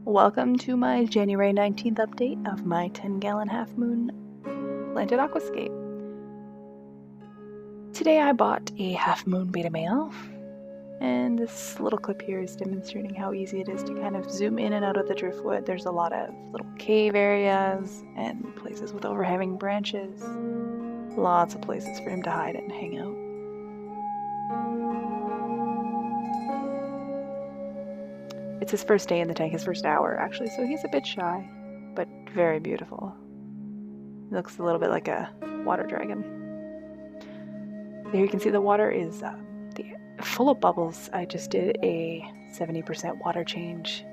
Welcome to my January 19th update of my 10-gallon half-moon planted aquascape. Today I bought a half-moon beta male, and this little clip here is demonstrating how easy it is to kind of zoom in and out of the driftwood. There's a lot of little cave areas and places with overhanging branches. Lots of places for him to hide and hang out. It's his first day in the tank, his first hour actually, so he's a bit shy, but very beautiful. He looks a little bit like a water dragon. There you can see the water is full of bubbles. I just did a 70% water change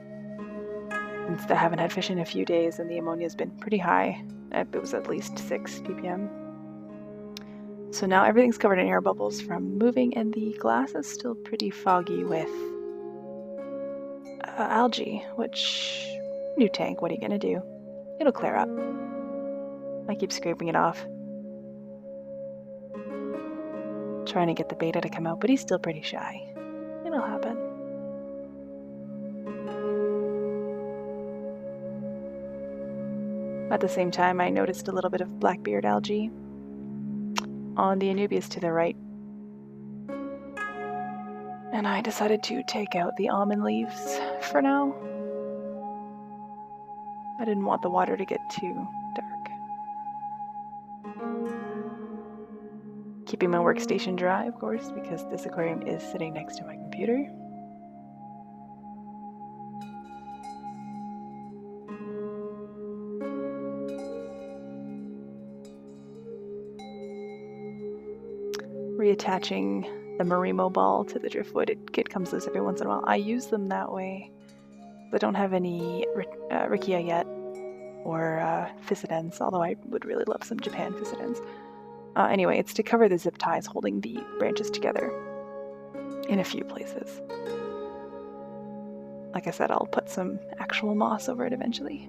since I haven't had fish in a few days, and the ammonia's been pretty high. It was at least 6 ppm. So now everything's covered in air bubbles from moving, and the glass is still pretty foggy with algae, which, new tank, what are you gonna do? It'll clear up. I keep scraping it off. Trying to get the beta to come out, but he's still pretty shy. It'll happen. At the same time, I noticed a little bit of blackbeard algae on the anubias to the right. And I decided to take out the almond leaves for now. I didn't want the water to get too dark. Keeping my workstation dry, of course, because this aquarium is sitting next to my computer. Reattaching the Marimo ball to the driftwood. It comes loose every once in a while. I use them that way. I don't have any Riccia yet, or Physidens, although I would really love some Japan Physidens. Anyway, it's to cover the zip ties holding the branches together in a few places. Like I said, I'll put some actual moss over it eventually.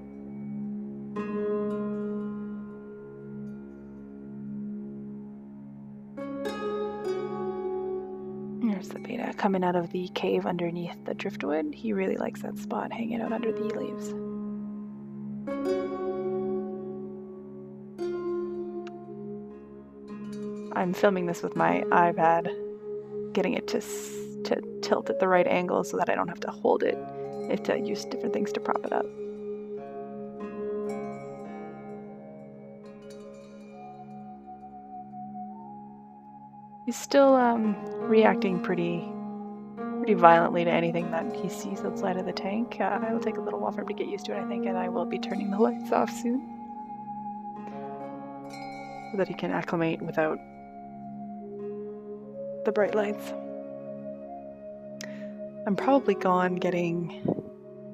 There's the beta coming out of the cave underneath the driftwood. He really likes that spot, hanging out under the leaves. I'm filming this with my iPad, getting it to tilt at the right angle so that I don't have to hold it. I have to use different things to prop it up. He's still reacting pretty violently to anything that he sees outside of the tank. It'll take a little while for him to get used to it, I think, and I will be turning the lights off soon so that he can acclimate without the bright lights. I'm probably gone getting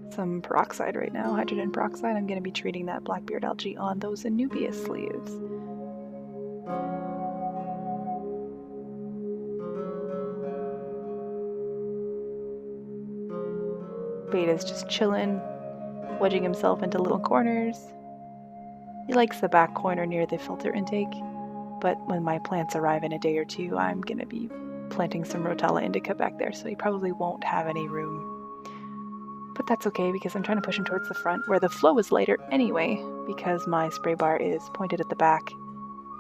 some peroxide right now, hydrogen peroxide. I'm going to be treating that blackbeard algae on those anubias leaves. Beta's just chilling, wedging himself into little corners. He likes the back corner near the filter intake, but when my plants arrive in a day or two, I'm going to be planting some Rotella indica back there, so he probably won't have any room. But that's okay, because I'm trying to push him towards the front, where the flow is lighter anyway, because my spray bar is pointed at the back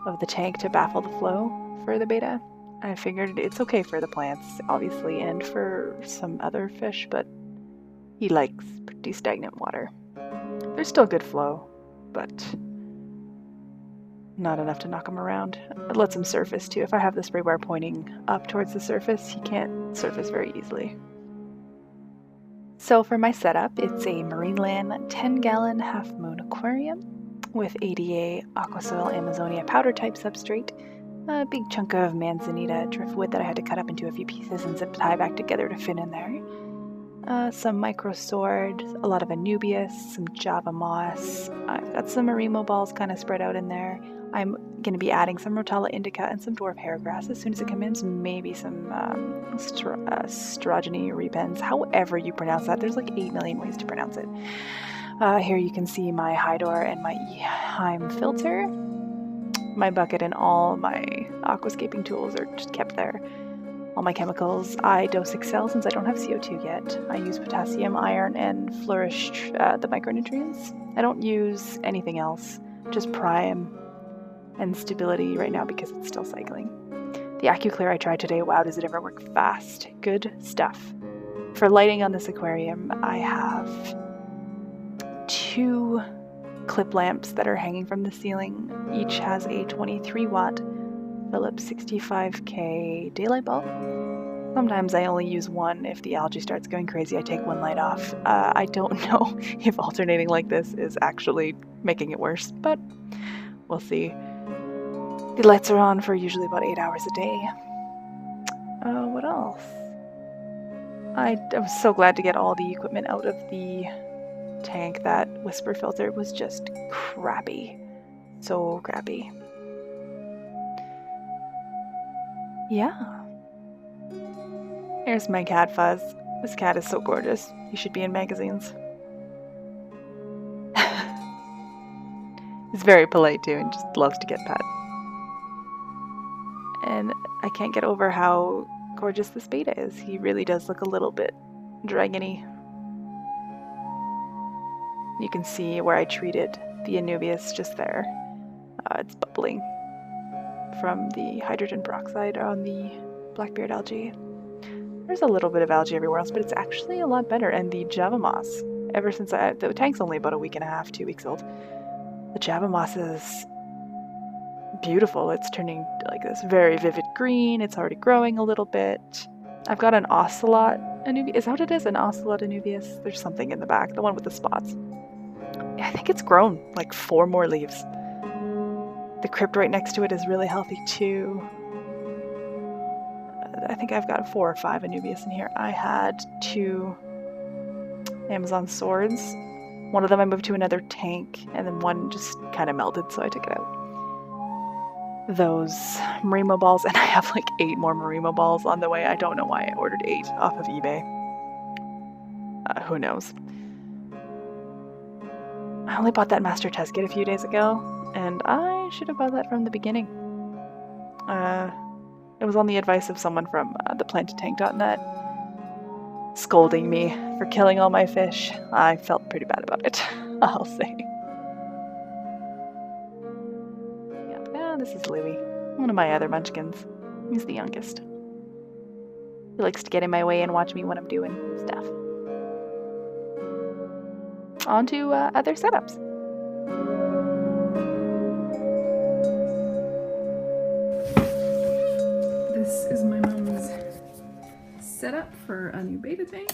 of the tank to baffle the flow for the beta. I figured it's okay for the plants, obviously, and for some other fish, but he likes pretty stagnant water. There's still good flow, but not enough to knock him around. It lets him surface too. If I have the spray bar pointing up towards the surface, he can't surface very easily. So for my setup, it's a Marineland 10-gallon half-moon aquarium with ADA Aquasoil Amazonia powder type substrate, a big chunk of manzanita driftwood that I had to cut up into a few pieces and zip tie back together to fit in there. Some micro sword, a lot of anubias, some java moss. I've got some Marimo balls kind of spread out in there. I'm going to be adding some Rotella indica and some dwarf hairgrass as soon as it comes in. Maybe some Strogeny repens, however you pronounce that. There's like 8 million ways to pronounce it. Here you can see my Hydor and my Eheim filter. My bucket and all my aquascaping tools are just kept there. all my chemicals. I dose Excel since I don't have CO2 yet. I use potassium, iron, and flourish the micronutrients. I don't use anything else, just prime and stability right now because it's still cycling. The AccuClear I tried today, wow, does it ever work fast. Good stuff. For lighting on this aquarium, I have 2 clip lamps that are hanging from the ceiling. Each has a 23 watt Philips 65K daylight bulb. Sometimes I only use one. If the algae starts going crazy, I take one light off. I don't know if alternating like this is actually making it worse, but we'll see. The lights are on for usually about 8 hours a day. What else? I was so glad to get all the equipment out of the tank. That whisper filter was just crappy. So crappy. Yeah. Here's my cat Fuzz. This cat is so gorgeous. He should be in magazines. He's very polite too and just loves to get pet. And I can't get over how gorgeous this betta is. He really does look a little bit dragony. You can see where I treated the Anubias just there. It's bubbling from the hydrogen peroxide on the blackbeard algae. There's a little bit of algae everywhere else, but it's actually a lot better. And the Java moss, ever since the tank's only about a week and a half, 2 weeks old, the Java moss is beautiful. It's turning like this very vivid green. It's already growing a little bit. I've got an ocelot Anubias. Is that what it is? An ocelot Anubias? There's something in the back, the one with the spots. I think it's grown like 4 more leaves. The crypt right next to it is really healthy too. I think I've got 4 or 5 Anubias in here. I had 2 Amazon swords. One of them I moved to another tank, and then one just kind of melted, so I took it out. Those Marimo balls, and I have like 8 more Marimo balls on the way. I don't know why I ordered 8 off of eBay. Who knows? I only bought that master test kit a few days ago, and I should have bought that from the beginning. It was on the advice of someone from theplanted-tank.net scolding me for killing all my fish. I felt pretty bad about it, I'll say. Yep, this is Louie, one of my other munchkins. He's the youngest. He likes to get in my way and watch me when I'm doing stuff. On to other setups. This is my mom's setup for a new betta tank.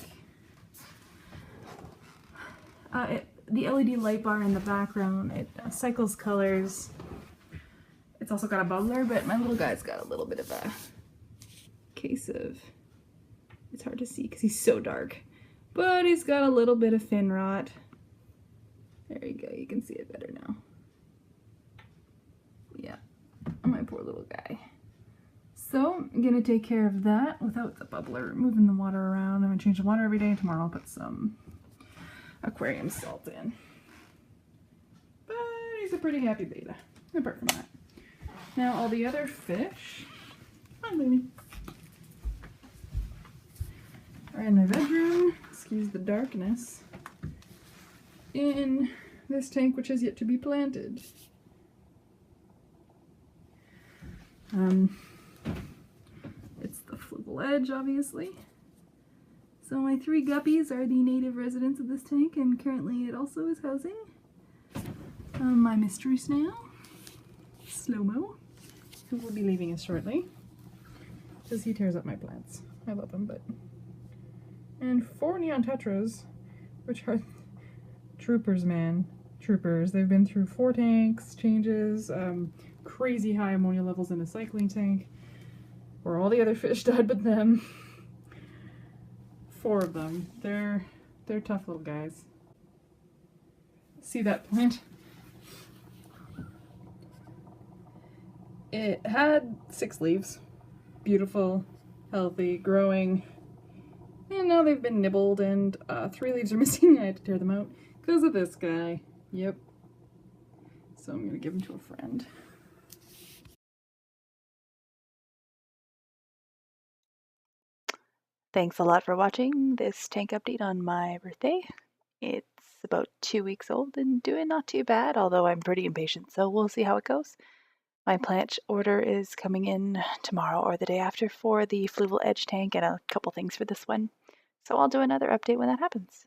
The LED light bar in the background, it cycles colors. It's also got a bubbler, but my little guy's got a little bit of a case of, it's hard to see because he's so dark, but he's got a little bit of fin rot. There you go, you can see it better now. Yeah, my poor little guy. So I'm gonna take care of that without the bubbler, moving the water around. I'm gonna change the water every day. Tomorrow I'll put some aquarium salt in. But he's a pretty happy betta, apart from that. Now all the other fish, hi baby, are in my bedroom. Excuse the darkness. In this tank, which has yet to be planted. It's the fluval edge, obviously. So my 3 guppies are the native residents of this tank, and currently it also is housing my mystery snail, Slow-Mo, who will be leaving us shortly, because he tears up my plants. I love him, but... And 4 neon tetras, which are troopers, man. Troopers. They've been through 4 tanks, changes, crazy high ammonia levels in a cycling tank, where all the other fish died but them. 4 of them. They're tough little guys. See that plant? It had 6 leaves. Beautiful, healthy, growing. And now they've been nibbled and 3 leaves are missing. I had to tear them out because of this guy. Yep. So I'm gonna give him to a friend. Thanks a lot for watching this tank update on my birthday. It's about 2 weeks old and doing not too bad, although I'm pretty impatient, so we'll see how it goes. My plant order is coming in tomorrow or the day after for the fluval edge tank and a couple things for this one. So I'll do another update when that happens.